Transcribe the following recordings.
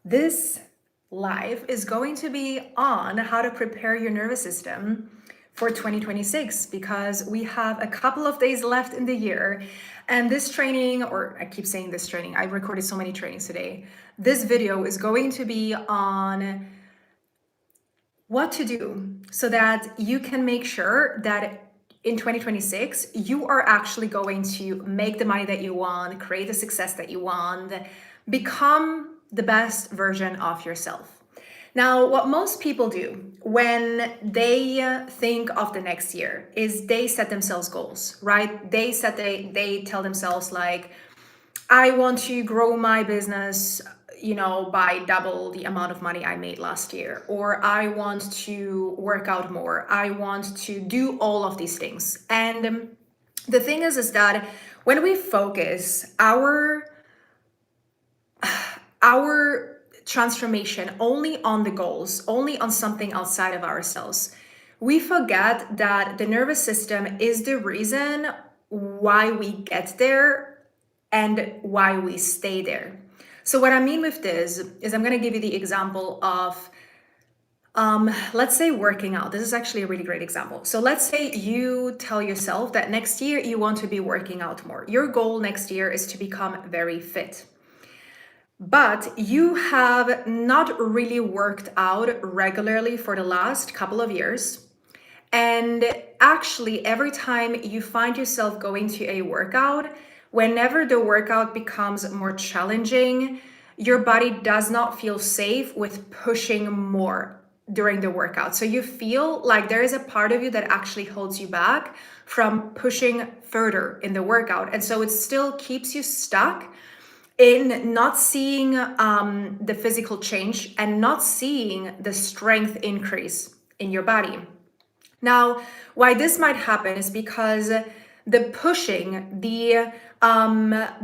This live is going to be on how to prepare your nervous system for 2026 because we have a couple of days left in the year. And this training, or I keep saying this training, I recorded so many trainings today. This video is going to be on what to do so that you can make sure that in 2026, you are actually going to make the money that you want, create the success that you want, become the best version of yourself. Now, what most people do when they think of the next year is they set themselves goals, right? They tell themselves like, I want to grow my business, by double the amount of money I made last year, or I want to work out more. I want to do all of these things. And the thing is that when we focus our transformation only on the goals, only on something outside of ourselves, we forget that the nervous system is the reason why we get there and why we stay there. So what I mean with this is I'm going to give you the example of, let's say working out. This is actually a really great example. So let's say you tell yourself that next year you want to be working out more. Your goal next year is to become very fit. But you have not really worked out regularly for the last couple of years. And actually, every time you find yourself going to a workout, whenever the workout becomes more challenging, your body does not feel safe with pushing more during the workout. So you feel like there is a part of you that actually holds you back from pushing further in the workout. And so it still keeps you stuck in not seeing the physical change and not seeing the strength increase in your body. Now, why this might happen is because the pushing, the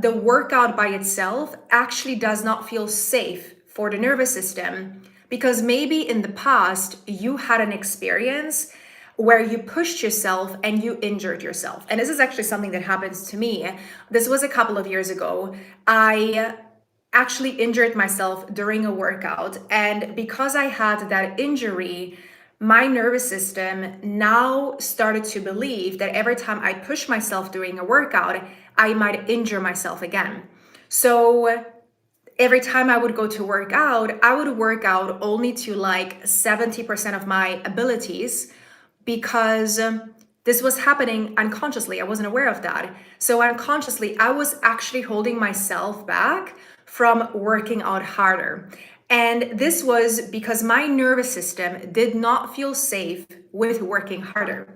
workout by itself actually does not feel safe for the nervous system, because maybe in the past you had an experience where you pushed yourself and you injured yourself. And this is actually something that happens to me. This was a couple of years ago. I actually injured myself during a workout. And because I had that injury, my nervous system now started to believe that every time I push myself during a workout, I might injure myself again. So every time I would go to work out, I would work out only to like 70% of my abilities, because this was happening unconsciously. I wasn't aware of that. So unconsciously, I was actually holding myself back from working out harder. And this was because my nervous system did not feel safe with working harder.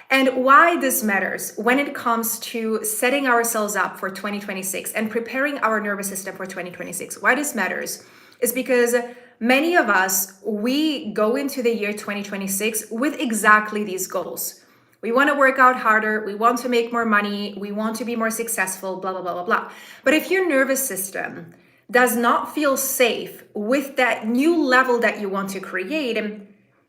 And why this matters when it comes to setting ourselves up for 2026 and preparing our nervous system for 2026, why this matters is because many of us, we go into the year 2026 with exactly these goals. We want to work out harder. We want to make more money. We want to be more successful, blah, blah, blah, blah, blah. But if your nervous system does not feel safe with that new level that you want to create,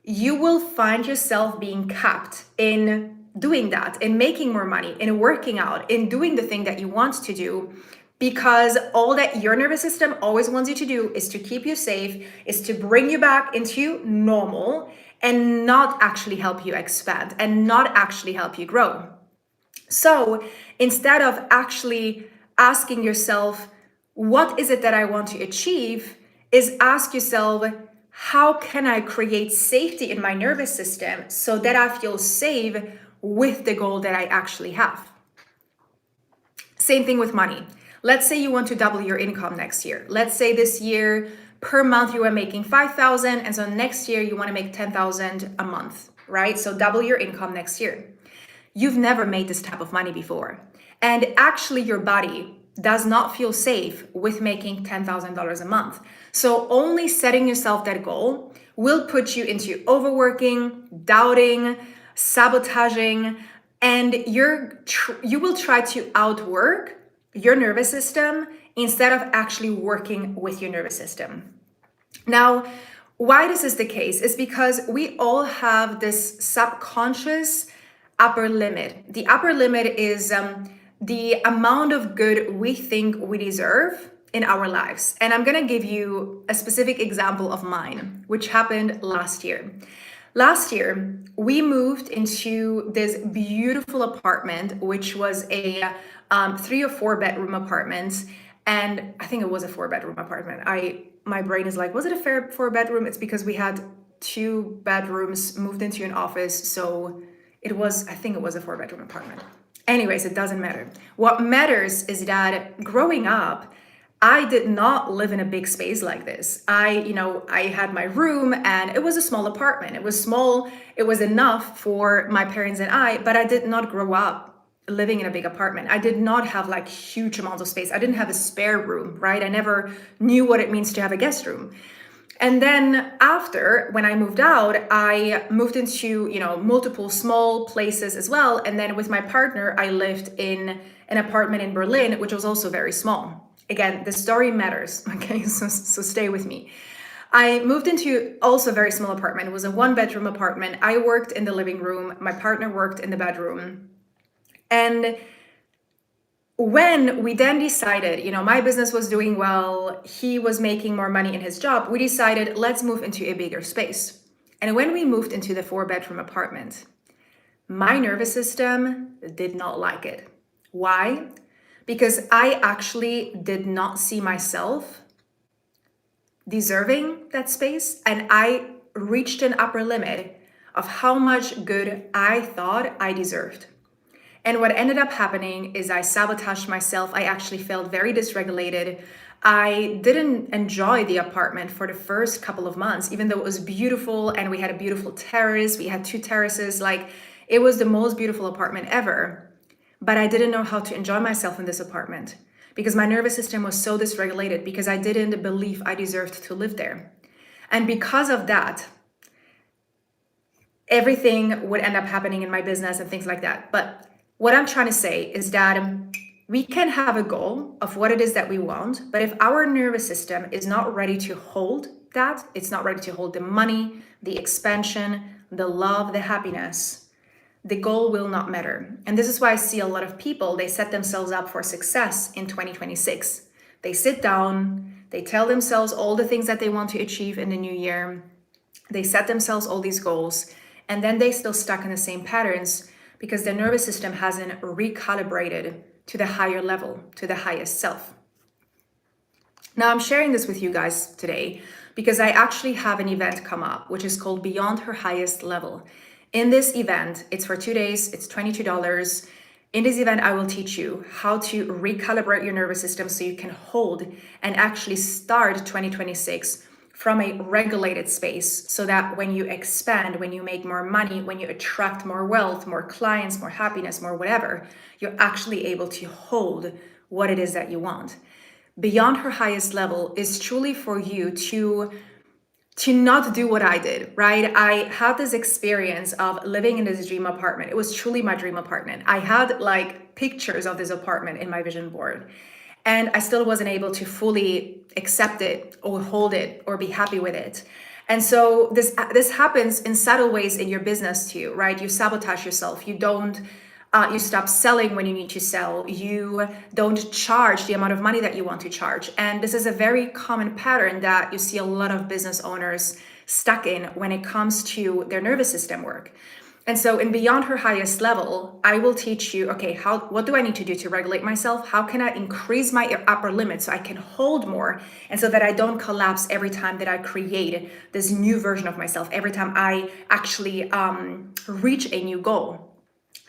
you will find yourself being capped in doing that, in making more money, in working out, in doing the thing that you want to do, because all that your nervous system always wants you to do is to keep you safe, is to bring you back into normal and not actually help you expand and not actually help you grow. So instead of actually asking yourself, what is it that I want to achieve, is ask yourself, how can I create safety in my nervous system so that I feel safe with the goal that I actually have? Same thing with money. Let's say you want to double your income next year. Let's say this year per month you are making 5,000, and so next year you want to make 10,000 a month, right? So double your income next year. You've never made this type of money before. And actually your body does not feel safe with making $10,000 a month. So only setting yourself that goal will put you into overworking, doubting, sabotaging, and you will try to outwork your nervous system instead of actually working with your nervous system. Now, why this is the case is because we all have this subconscious upper limit. The upper limit is the amount of good we think we deserve in our lives. And I'm gonna give you a specific example of mine, which happened last year. Last year, we moved into this beautiful apartment, which was a 3 or 4 bedroom apartment. And I think it was a 4 bedroom apartment. My brain is like, was it a 4 bedroom? It's because we had 2 bedrooms moved into an office. So I think it was a 4 bedroom apartment. Anyways, it doesn't matter. What matters is that growing up, I did not live in a big space like this. I had my room and it was a small apartment. It was small. It was enough for my parents and I, but I did not grow up living in a big apartment. I did not have like huge amounts of space. I didn't have a spare room, right? I never knew what it means to have a guest room. And then after, when I moved out, I moved into, multiple small places as well. And then with my partner, I lived in an apartment in Berlin, which was also very small. Again, the story matters, okay? So stay with me. I moved into also a very small apartment. It was a 1 bedroom apartment. I worked in the living room. My partner worked in the bedroom. And when we then decided, my business was doing well, he was making more money in his job, we decided, let's move into a bigger space. And when we moved into the 4 bedroom apartment, my nervous system did not like it. Why? Because I actually did not see myself deserving that space. And I reached an upper limit of how much good I thought I deserved. And what ended up happening is I sabotaged myself. I actually felt very dysregulated. I didn't enjoy the apartment for the first couple of months, even though it was beautiful and we had a beautiful terrace. We had 2 terraces. Like, it was the most beautiful apartment ever. But I didn't know how to enjoy myself in this apartment because my nervous system was so dysregulated because I didn't believe I deserved to live there. And because of that, everything would end up happening in my business and things like that. But what I'm trying to say is that we can have a goal of what it is that we want, but if our nervous system is not ready to hold that, it's not ready to hold the money, the expansion, the love, the happiness, the goal will not matter. And this is why I see a lot of people, they set themselves up for success in 2026. They sit down, they tell themselves all the things that they want to achieve in the new year. They set themselves all these goals, and then they still stuck in the same patterns because their nervous system hasn't recalibrated to the higher level, to the highest self. Now, I'm sharing this with you guys today because I actually have an event come up, which is called Beyond Her Highest Level. In this event, it's for 2 days, it's $22. In this event, I will teach you how to recalibrate your nervous system so you can hold and actually start 2026 from a regulated space so that when you expand, when you make more money, when you attract more wealth, more clients, more happiness, more whatever, you're actually able to hold what it is that you want. Beyond Her Highest Level is truly for you to not do what I did, right? I had this experience of living in this dream apartment. It was truly my dream apartment. I had like pictures of this apartment in my vision board. And I still wasn't able to fully accept it or hold it or be happy with it. And so this happens in subtle ways in your business too, right? You sabotage yourself. You stop selling when you need to sell. You don't charge the amount of money that you want to charge. And this is a very common pattern that you see a lot of business owners stuck in when it comes to their nervous system work. And so in Beyond Her Highest Level, I will teach you, okay, what do I need to do to regulate myself? How can I increase my upper limit so I can hold more and so that I don't collapse every time that I create this new version of myself, every time I actually reach a new goal.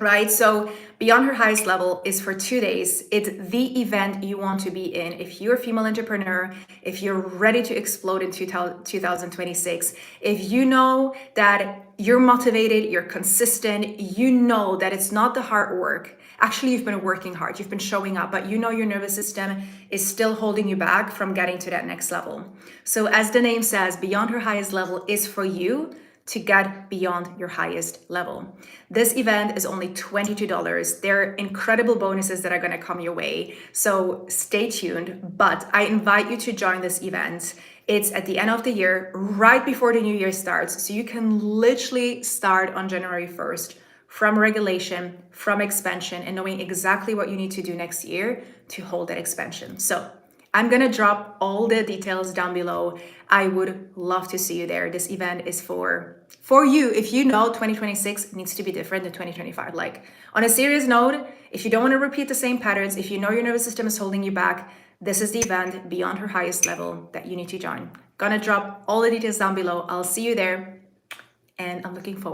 Right? So Beyond Her Highest Level is for 2 days. It's the event you want to be in. If you're a female entrepreneur, if you're ready to explode in 2026, if you know that you're motivated, you're consistent, you know that it's not the hard work. Actually, you've been working hard, you've been showing up, but you know your nervous system is still holding you back from getting to that next level. So as the name says, Beyond Her Highest Level is for you to get beyond your highest level. This event is only $22. There are incredible bonuses that are gonna come your way. So stay tuned, but I invite you to join this event. It's at the end of the year, right before the new year starts. So you can literally start on January 1st from regulation, from expansion, and knowing exactly what you need to do next year to hold that expansion. So I'm gonna drop all the details down below. I would love to see you there. This event is for you if you know 2026 needs to be different than 2025. Like, on a serious note, if you don't want to repeat the same patterns, if you know your nervous system is holding you back, this is the event beyond her highest level that you need to join. Gonna drop all the details down below. I'll see you there, and I'm looking forward